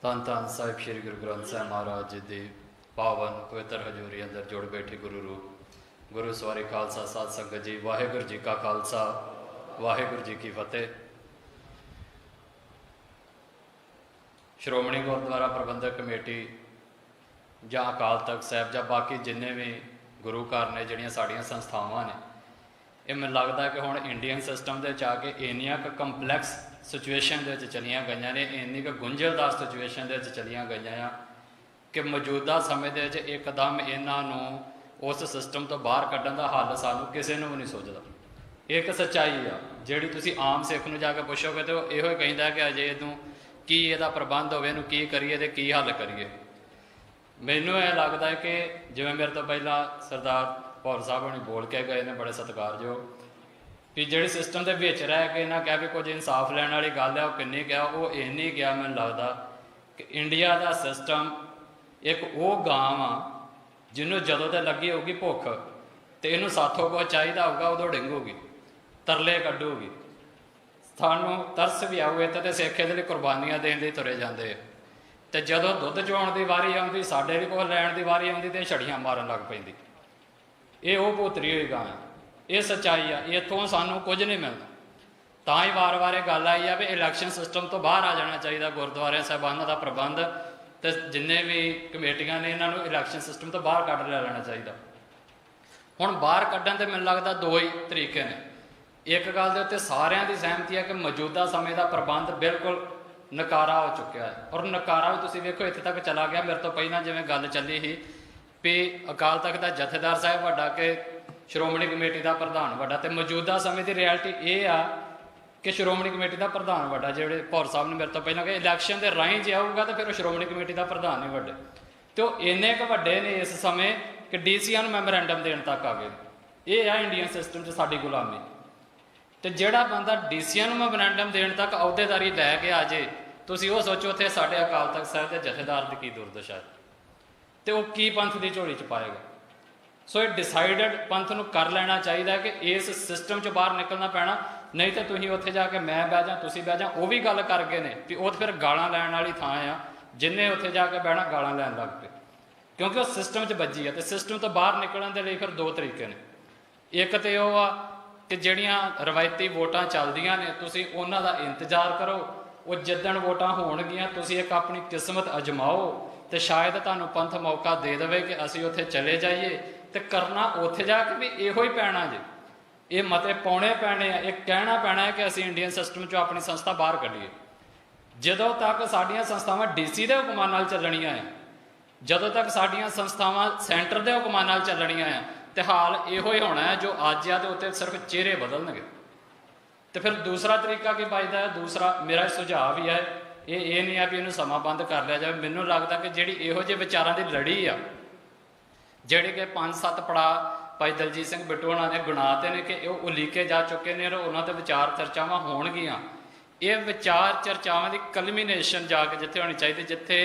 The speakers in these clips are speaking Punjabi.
ਧੰਨ ਧੰਨ ਸਾਹਿਬ ਸ਼੍ਰੀ ਗੁਰੂ ਗ੍ਰੰਥ ਸਾਹਿਬ ਮਹਾਰਾਜ ਜੀ ਦੀ ਪਾਵਨ ਪਵਿੱਤਰ ਹਜ਼ੂਰੀ ਅੰਦਰ ਜੁੜ ਬੈਠੇ ਗੁਰੂ ਰੂਪ ਗੁਰੂ ਸਵਾਰੀ ਖਾਲਸਾ ਸਾਧ ਸੰਗਤ ਜੀ, ਵਾਹਿਗੁਰੂ ਜੀ ਕਾ ਖਾਲਸਾ ਵਾਹਿਗੁਰੂ ਜੀ ਕੀ ਫਤਿਹ। ਸ਼੍ਰੋਮਣੀ ਗੁਰਦੁਆਰਾ ਪ੍ਰਬੰਧਕ ਕਮੇਟੀ ਜਾਂ ਅਕਾਲ ਤਖਤ ਸਾਹਿਬ ਜਾਂ ਬਾਕੀ ਜਿੰਨੇ ਵੀ ਗੁਰੂ ਘਰ ਨੇ, ਜਿਹੜੀਆਂ ਸਾਡੀਆਂ ਸੰਸਥਾਵਾਂ ਨੇ, ਇਹ ਮੈਨੂੰ ਲੱਗਦਾ ਕਿ ਹੁਣ ਇੰਡੀਅਨ ਸਿਸਟਮ ਦੇ ਵਿੱਚ ਆ ਕੇ ਇੰਨੀਆਂ ਕੁ ਕੰਪਲੈਕਸ ਸਿਚੁਏਸ਼ਨ ਦੇ ਵਿੱਚ ਚਲੀਆਂ ਗਈਆਂ ਨੇ, ਇੰਨੀ ਕੁ ਗੁੰਝਲਦਾਰ ਸਿਚੁਏਸ਼ਨ ਦੇ ਵਿੱਚ ਚਲੀਆਂ ਗਈਆਂ ਆ ਕਿ ਮੌਜੂਦਾ ਸਮੇਂ ਦੇ ਵਿੱਚ ਇੱਕਦਮ ਇਹਨਾਂ ਨੂੰ ਉਸ ਸਿਸਟਮ ਤੋਂ ਬਾਹਰ ਕੱਢਣ ਦਾ ਹੱਲ ਸਾਨੂੰ ਕਿਸੇ ਨੂੰ ਵੀ ਨਹੀਂ ਸੋਚਦਾ। ਇੱਕ ਸੱਚਾਈ ਆ ਜਿਹੜੀ ਤੁਸੀਂ ਆਮ ਸਿੱਖ ਨੂੰ ਜਾ ਕੇ ਪੁੱਛੋਗੇ ਤਾਂ ਇਹੋ ਹੀ ਕਹਿੰਦਾ ਕਿ ਅਜੇ ਇਹਨੂੰ ਕੀ ਇਹਦਾ ਪ੍ਰਬੰਧ ਹੋਵੇ, ਇਹਨੂੰ ਕੀ ਕਰੀਏ ਅਤੇ ਕੀ ਹੱਲ ਕਰੀਏ। ਮੈਨੂੰ ਇਹ ਲੱਗਦਾ ਹੈ ਕਿ ਜਿਵੇਂ ਮੇਰੇ ਤੋਂ ਪਹਿਲਾਂ ਸਰਦਾਰ ਭੌਰ ਸਾਹਿਬ ਹੁਣੀ ਬੋਲ ਕੇ ਗਏ ਨੇ, ਬੜੇ ਸਤਿਕਾਰਯੋਗ, ਕਿ ਜਿਹੜੇ ਸਿਸਟਮ ਦੇ ਵਿੱਚ ਰਹਿ ਕੇ ਇਹਨਾਂ ਕਿਹਾ ਕਿ ਕੁਝ ਇਨਸਾਫ ਲੈਣ ਵਾਲੀ ਗੱਲ ਹੈ, ਉਹ ਕਿੰਨੀ ਗਿਆ, ਉਹ ਇੰਨੀ ਗਿਆ। ਮੈਨੂੰ ਲੱਗਦਾ ਕਿ ਇੰਡੀਆ ਦਾ ਸਿਸਟਮ ਇੱਕ ਉਹ ਗਾਂ ਆ ਜਿਹਨੂੰ ਜਦੋਂ ਤੇ ਲੱਗੀ ਹੋਊਗੀ ਭੁੱਖ ਅਤੇ ਇਹਨੂੰ ਸਾਥੋਂ ਕੁਝ ਚਾਹੀਦਾ ਹੋਊਗਾ, ਉਦੋਂ ਡਿੰਗੂਗੀ, ਤਰਲੇ ਕੱਢੂਗੀ। ਸਾਨੂੰ ਤਰਸ ਵੀ ਆਊ ਇੱਥੇ ਤੇ ਸਿੱਖ ਇਹਦੇ ਲਈ ਕੁਰਬਾਨੀਆਂ ਦੇਣ ਲਈ ਤੁਰੇ ਜਾਂਦੇ ਆ, ਅਤੇ ਜਦੋਂ ਦੁੱਧ ਚੋਣ ਦੀ ਵਾਰੀ ਆਉਂਦੀ, ਸਾਡੇ ਵੀ ਕੁਛ ਲੈਣ ਦੀ ਵਾਰੀ ਆਉਂਦੀ ਅਤੇ ਛੜੀਆਂ ਮਾਰਨ ਲੱਗ ਪੈਂਦੀ। ਇਹ ਉਹ ਭੋਤਰੀ ਹੋਈ ਗਾਂ, ਇਹ ਸੱਚਾਈ ਆ। ਇੱਥੋਂ ਸਾਨੂੰ ਕੁਝ ਨਹੀਂ ਮਿਲਦਾ। ਤਾਂ ਹੀ ਵਾਰ-ਵਾਰ ਇਹ ਗੱਲ ਆਈ ਆ ਵੀ ਇਲੈਕਸ਼ਨ ਸਿਸਟਮ ਤੋਂ ਬਾਹਰ ਆ ਜਾਣਾ ਚਾਹੀਦਾ। ਗੁਰਦੁਆਰਿਆਂ ਸਾਹਿਬਾਨਾਂ ਦਾ ਪ੍ਰਬੰਧ ਅਤੇ ਜਿੰਨੇ ਵੀ ਕਮੇਟੀਆਂ ਨੇ, ਇਹਨਾਂ ਨੂੰ ਇਲੈਕਸ਼ਨ ਸਿਸਟਮ ਤੋਂ ਬਾਹਰ ਕੱਢ ਲੈਣਾ ਚਾਹੀਦਾ। ਹੁਣ ਬਾਹਰ ਕੱਢਣ ਦੇ ਮੈਨੂੰ ਲੱਗਦਾ ਦੋ ਹੀ ਤਰੀਕੇ ਨੇ। ਇੱਕ ਗੱਲ ਦੇ ਉੱਤੇ ਸਾਰਿਆਂ ਦੀ ਸਹਿਮਤੀ ਹੈ ਕਿ ਮੌਜੂਦਾ ਸਮੇਂ ਦਾ ਪ੍ਰਬੰਧ ਬਿਲਕੁਲ ਨਕਾਰਾ ਹੋ ਚੁੱਕਿਆ ਹੈ, ਔਰ ਨਕਾਰਾ ਵੀ ਤੁਸੀਂ ਵੇਖੋ ਇੱਥੇ ਤੱਕ ਚਲਾ ਗਿਆ। ਮੇਰੇ ਤੋਂ ਪਹਿਲਾਂ ਜਿਵੇਂ ਗੱਲ ਚੱਲੀ ਸੀ ਵੀ ਅਕਾਲ ਤਖਤ ਦਾ ਜਥੇਦਾਰ ਸਾਹਿਬ ਵੱਡਾ ਕਿ ਸ਼੍ਰੋਮਣੀ ਕਮੇਟੀ ਦਾ ਪ੍ਰਧਾਨ ਵੱਡਾ, ਅਤੇ ਮੌਜੂਦਾ ਸਮੇਂ ਦੀ ਰਿਐਲਿਟੀ ਇਹ ਆ ਕਿ ਸ਼੍ਰੋਮਣੀ ਕਮੇਟੀ ਦਾ ਪ੍ਰਧਾਨ ਵੱਡਾ। ਜਿਹੜੇ ਭੌਰ ਸਾਹਿਬ ਨੇ ਮੇਰੇ ਤੋਂ ਪਹਿਲਾਂ ਕਿ ਇਲੈਕਸ਼ਨ ਦੇ ਰਾਹੀਂ ਜੇ ਆਊਗਾ ਤਾਂ ਫਿਰ ਉਹ ਸ਼੍ਰੋਮਣੀ ਕਮੇਟੀ ਦਾ ਪ੍ਰਧਾਨ ਹੀ ਵੱਡੇ, ਅਤੇ ਉਹ ਇੰਨੇ ਕੁ ਵੱਡੇ ਨੇ ਇਸ ਸਮੇਂ ਕਿ ਡੀਸੀਆਂ ਨੂੰ ਮੈਮੋਰੈਂਡਮ ਦੇਣ ਤੱਕ ਆ ਗਏ। ਇਹ ਆ ਇੰਡੀਅਨ ਸਿਸਟਮ 'ਚ ਸਾਡੀ ਗੁਲਾਮੀ। ਅਤੇ ਜਿਹੜਾ ਬੰਦਾ ਡੀਸੀਆਂ ਨੂੰ ਮੈਮੋਰੈਂਡਮ ਦੇਣ ਤੱਕ ਅਹੁਦੇਦਾਰੀ ਲੈ ਕੇ ਆ ਜੇ, ਤੁਸੀਂ ਉਹ ਸੋਚੋ ਉੱਥੇ ਸਾਡੇ ਅਕਾਲ ਤਖਤ ਸਾਹਿਬ ਦੇ ਜਥੇਦਾਰ ਦੀ ਕੀ ਦੁਰਦਸ਼ਾ ਹੈ, ਅਤੇ ਉਹ ਕੀ ਪੰਥ ਦੀ ਝੋਲੀ 'ਚ ਪਾਏਗਾ। ਸੋ ਇਹ ਡਿਸਾਈਡਡ ਪੰਥ ਨੂੰ ਕਰ ਲੈਣਾ ਚਾਹੀਦਾ ਕਿ ਇਸ ਸਿਸਟਮ 'ਚ ਬਾਹਰ ਨਿਕਲਣਾ ਪੈਣਾ। ਨਹੀਂ ਤਾਂ ਤੁਸੀਂ ਉੱਥੇ ਜਾ ਕੇ ਮੈਂ ਬਹਿ ਜਾ, ਤੁਸੀਂ ਬਹਿ ਜਾ, ਉਹ ਵੀ ਗੱਲ ਕਰ ਗਏ ਨੇ ਵੀ ਉਹ ਤਾਂ ਫਿਰ ਗਾਲਾਂ ਲੈਣ ਵਾਲੀ ਥਾਂ ਆ। ਜਿੰਨੇ ਉੱਥੇ ਜਾ ਕੇ ਬਹਿਣਾ ਗਾਲਾਂ ਲੈਣ ਲੱਗ ਪਏ, ਕਿਉਂਕਿ ਉਹ ਸਿਸਟਮ 'ਚ ਵੱਜੀ ਆ। ਅਤੇ ਸਿਸਟਮ ਤੋਂ ਬਾਹਰ ਨਿਕਲਣ ਦੇ ਲਈ ਫਿਰ ਦੋ ਤਰੀਕੇ ਨੇ। ਇੱਕ ਤਾਂ ਉਹ ਆ ਕਿ ਜਿਹੜੀਆਂ ਰਵਾਇਤੀ ਵੋਟਾਂ ਚੱਲਦੀਆਂ ਨੇ, ਤੁਸੀਂ ਉਹਨਾਂ ਦਾ ਇੰਤਜ਼ਾਰ ਕਰੋ। ਉਹ ਜਿੱਦਣ ਵੋਟਾਂ ਹੋਣਗੀਆਂ ਤੁਸੀਂ ਇੱਕ ਆਪਣੀ ਕਿਸਮਤ ਅਜਮਾਓ, ਅਤੇ ਸ਼ਾਇਦ ਤੁਹਾਨੂੰ ਪੰਥ ਮੌਕਾ ਦੇ ਦੇਵੇ ਕਿ ਅਸੀਂ ਉੱਥੇ ਚਲੇ ਜਾਈਏ। ਅਤੇ ਕਰਨਾ ਉੱਥੇ ਜਾ ਕੇ ਵੀ ਇਹੋ ਹੀ ਪੈਣਾ ਜੇ। ਇਹ ਮਤੇ ਪਾਉਣੇ ਪੈਣੇ ਆ, ਇਹ ਕਹਿਣਾ ਪੈਣਾ ਹੈ ਕਿ ਅਸੀਂ ਇੰਡੀਅਨ ਸਿਸਟਮ 'ਚੋਂ ਆਪਣੀ ਸੰਸਥਾ ਬਾਹਰ ਕੱਢੀਏ। ਜਦੋਂ ਤੱਕ ਸਾਡੀਆਂ ਸੰਸਥਾਵਾਂ ਡੀਸੀ ਦੇ ਹੁਕਮਾਂ ਨਾਲ ਚੱਲਣੀਆਂ ਆ, ਜਦੋਂ ਤੱਕ ਸਾਡੀਆਂ ਸੰਸਥਾਵਾਂ ਸੈਂਟਰ ਦੇ ਹੁਕਮਾਂ ਨਾਲ ਚੱਲਣੀਆਂ ਆ, ਅਤੇ ਹਾਲ ਇਹੋ ਹੀ ਹੋਣਾ ਹੈ ਜੋ ਅੱਜ ਆ, ਅਤੇ ਉੱਤੇ ਸਿਰਫ ਚਿਹਰੇ ਬਦਲਣਗੇ। ਅਤੇ ਫਿਰ ਦੂਸਰਾ ਤਰੀਕਾ ਕੀ ਬਚਦਾ ਹੈ? ਦੂਸਰਾ ਮੇਰਾ ਸੁਝਾਅ ਵੀ ਹੈ, ਇਹ ਨਹੀਂ ਆ ਵੀ ਇਹਨੂੰ ਸਮਾਂ-ਬੰਦ ਕਰ ਲਿਆ ਜਾਵੇ। ਮੈਨੂੰ ਲੱਗਦਾ ਕਿ ਜਿਹੜੀ ਇਹੋ ਜਿਹੇ ਵਿਚਾਰਾਂ ਦੀ ਲੜੀ ਆ, ਜਿਹੜੇ ਕਿ 5-7 ਪੜਾਅ ਭਾਈ ਦਲਜੀਤ ਸਿੰਘ ਬਿੱਟੂ ਹੋਣਾ ਨੇ ਗੁਣਾਤੇ ਨੇ ਕਿ ਉਹ ਉਲੀਕੇ ਜਾ ਚੁੱਕੇ ਨੇ, ਔਰ ਉਹਨਾਂ 'ਤੇ ਵਿਚਾਰ ਚਰਚਾਵਾਂ ਹੋਣਗੀਆਂ। ਇਹ ਵਿਚਾਰ ਚਰਚਾਵਾਂ ਦੀ ਕਲਮੀਨੇਸ਼ਨ ਜਾ ਕੇ ਜਿੱਥੇ ਹੋਣੀ ਚਾਹੀਦੀ, ਜਿੱਥੇ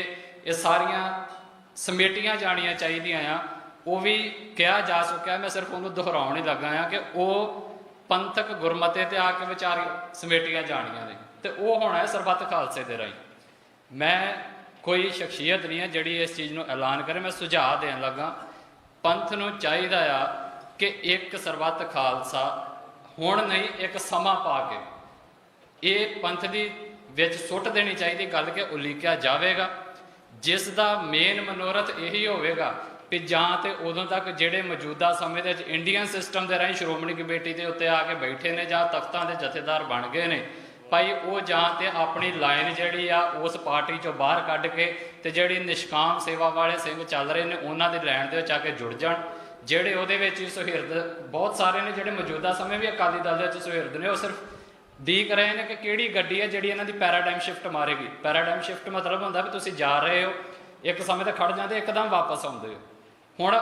ਇਹ ਸਾਰੀਆਂ ਸਮੇਟੀਆਂ ਜਾਣੀਆਂ ਚਾਹੀਦੀਆਂ ਆ, ਉਹ ਵੀ ਕਿਹਾ ਜਾ ਚੁੱਕਿਆ। ਮੈਂ ਸਿਰਫ ਉਹਨੂੰ ਦੁਹਰਾਉਣ ਹੀ ਲੱਗਾ ਹਾਂ ਕਿ ਉਹ ਪੰਥਕ ਗੁਰਮਤੇ 'ਤੇ ਆ ਕੇ ਵਿਚਾਰ ਸਮੇਟੀਆਂ ਜਾਣੀਆਂ ਨੇ, ਅਤੇ ਉਹ ਹੋਣਾ ਹੈ ਸਰਬੱਤ ਖਾਲਸੇ ਦੇ ਰਾਹੀਂ। ਮੈਂ ਕੋਈ ਸ਼ਖਸੀਅਤ ਨਹੀਂ ਹੈ ਜਿਹੜੀ ਇਸ ਚੀਜ਼ ਨੂੰ ਐਲਾਨ ਕਰੇ। ਮੈਂ ਸੁਝਾਅ ਦੇਣ ਲੱਗਾ, ਪੰਥ ਨੂੰ ਚਾਹੀਦਾ ਆ ਕਿ ਇੱਕ ਸਰਬੱਤ ਖਾਲਸਾ ਹੁਣ ਨਹੀਂ, ਇੱਕ ਸਮਾਂ ਪਾ ਕੇ ਇਹ ਪੰਥ ਦੀ ਵਿੱਚ ਸੁੱਟ ਦੇਣੀ ਚਾਹੀਦੀ ਗੱਲ ਕਿ ਉਲੀਕਿਆ ਜਾਵੇਗਾ, ਜਿਸ ਦਾ ਮੇਨ ਮਨੋਰਥ ਇਹੀ ਹੋਵੇਗਾ ਵੀ ਜਾਂ ਤਾਂ ਉਦੋਂ ਤੱਕ ਜਿਹੜੇ ਮੌਜੂਦਾ ਸਮੇਂ ਦੇ ਵਿੱਚ ਇੰਡੀਅਨ ਸਿਸਟਮ ਦੇ ਰਾਹੀਂ ਸ਼੍ਰੋਮਣੀ ਕਮੇਟੀ ਦੇ ਉੱਤੇ ਆ ਕੇ ਬੈਠੇ ਨੇ ਜਾਂ ਤਖਤਾਂ ਦੇ ਜਥੇਦਾਰ ਬਣ ਗਏ ਨੇ ਭਾਈ, ਉਹ ਜਾਂ ਤਾਂ ਆਪਣੀ ਲਾਈਨ ਜਿਹੜੀ ਆ ਉਸ ਪਾਰਟੀ 'ਚੋਂ ਬਾਹਰ ਕੱਢ ਕੇ ਅਤੇ ਜਿਹੜੀ ਨਿਸ਼ਕਾਮ ਸੇਵਾ ਵਾਲੇ ਸਿੰਘ ਚੱਲ ਰਹੇ ਨੇ ਉਹਨਾਂ ਦੀ ਲਾਈਨ ਦੇ ਵਿੱਚ ਆ ਕੇ ਜੁੜ ਜਾਣ। ਜਿਹੜੇ ਉਹਦੇ ਵਿੱਚ ਹੀ ਸੁਹਿਰਦ ਬਹੁਤ ਸਾਰੇ ਨੇ, ਜਿਹੜੇ ਮੌਜੂਦਾ ਸਮੇਂ ਵੀ ਅਕਾਲੀ ਦਲ ਦੇ ਵਿੱਚ ਸੁਹਿਰਦ ਨੇ, ਉਹ ਸਿਰਫ ਉਡੀਕ ਰਹੇ ਨੇ ਕਿ ਕਿਹੜੀ ਗੱਡੀ ਹੈ ਜਿਹੜੀ ਇਹਨਾਂ ਦੀ ਪੈਰਾਡਾਈਮ ਸ਼ਿਫਟ ਮਾਰੇਗੀ। ਪੈਰਾਡਾਈਮ ਸ਼ਿਫਟ ਮਤਲਬ ਹੁੰਦਾ ਵੀ ਤੁਸੀਂ ਜਾ ਰਹੇ ਹੋ, ਇੱਕ ਸਮੇਂ 'ਤੇ ਖੜ੍ਹ ਜਾਂਦੇ, ਇੱਕਦਮ ਵਾਪਸ ਆਉਂਦੇ ਹੋ। ਹੁਣ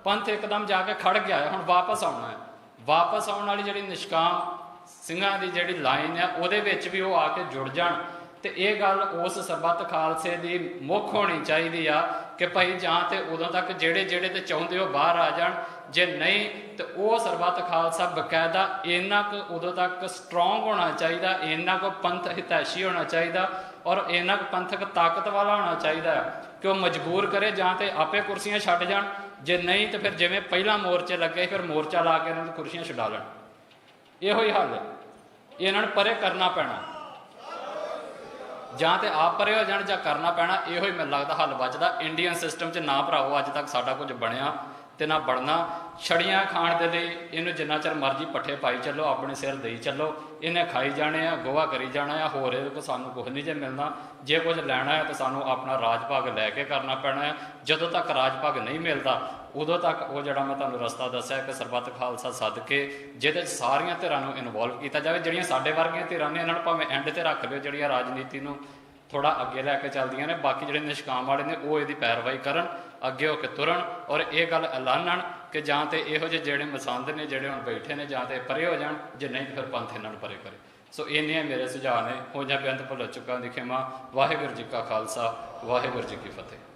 ਪੰਥ ਇੱਕਦਮ ਜਾ ਕੇ ਖੜ੍ਹ ਗਿਆ ਹੈ, ਹੁਣ ਵਾਪਸ ਆਉਣਾ ਹੈ। ਵਾਪਸ ਆਉਣ ਵਾਲੀ ਜਿਹੜੀ ਨਿਸ਼ਕਾਮ ਸਿੰਘਾਂ ਦੀ ਜਿਹੜੀ ਲਾਈਨ ਆ, ਉਹਦੇ ਵਿੱਚ ਵੀ ਉਹ ਆ ਕੇ ਜੁੜ ਜਾਣ, तो ये गल उस सरबत खालसे की मुख होनी चाहिए आ कि भाई जां तो उदों तक जेड़े जेड़े तो चाहते हो बाहर आ जान, जे नहीं तो वह सरबत खालसा बकायदा इन्ना क उदों तक स्ट्रोंग होना चाहिए, इन्ना को पंथ हितैषी होना चाहिए और इन्ना को पंथक ताकत वाला होना चाहिए कि वह मजबूर करे जां तो आपे कुर्सियां छड्ड जाण, जे नहीं तो फिर जिवें पहला मोर्चे लगे फिर मोर्चा ला के इन्हां दी कुर्सियां छड्डा लैण। इहो ही हल है, इन्हां नूं परे करना पैना, जां तो आप परे हो जाण जां करना पैना। इहो ही मैनूं लगदा हल बचदा। इंडियन सिस्टम च ना भराओ अज तक साडा कुछ बनया तो ना बनना। छड़ियाँ खाण दे लई इहनूं जिन्ना चਿਰ मर्जी पट्ठे पाई चलो, अपने सिर देई चलो, इन्हें खाई जाने आ, गोवा करी जाना है, होर इहदे कोल सानूं कुछ नहीं जे मिलना। जे कुछ लैना है तो सानूं अपना राज भाग लैके करना पैना है। जदों तक राज भाग नहीं मिलता उदों तक वो जिहड़ा मैं तुहानूं रस्ता दस्सिआ कि सरबत खालसा सदके जिहदे सारियां धिरां नूं इनवॉल्व किया जाए। जिहड़ियां साडे वर्गियां धिरां ने इन्हां नूं भावें एंड ते रख लिओ, जिहड़ियां राजनीति नूं थोड़ा अगे लैके चलदियां ने, बाकी जिहड़े निष्काम वाले ने वो इहदी पैरवाई करन, अगे होके तुरन और ये गल ऐलानन कि जां तो इहो ਜਿਹੇ ਜਿਹੜੇ मसंद ने ਜਿਹੜੇ ਹੁਣ बैठे ने जां तो परे हो जाण, जे नहीं तो फिर पंथ इन्हां नूं परे करे। सो इन्ने मेरे सुझाव ने। हो जां बेअंत भुल चुका दी खिमा। वाहिगुरू जी का खालसा, वाहिगुरू जी की फतेह।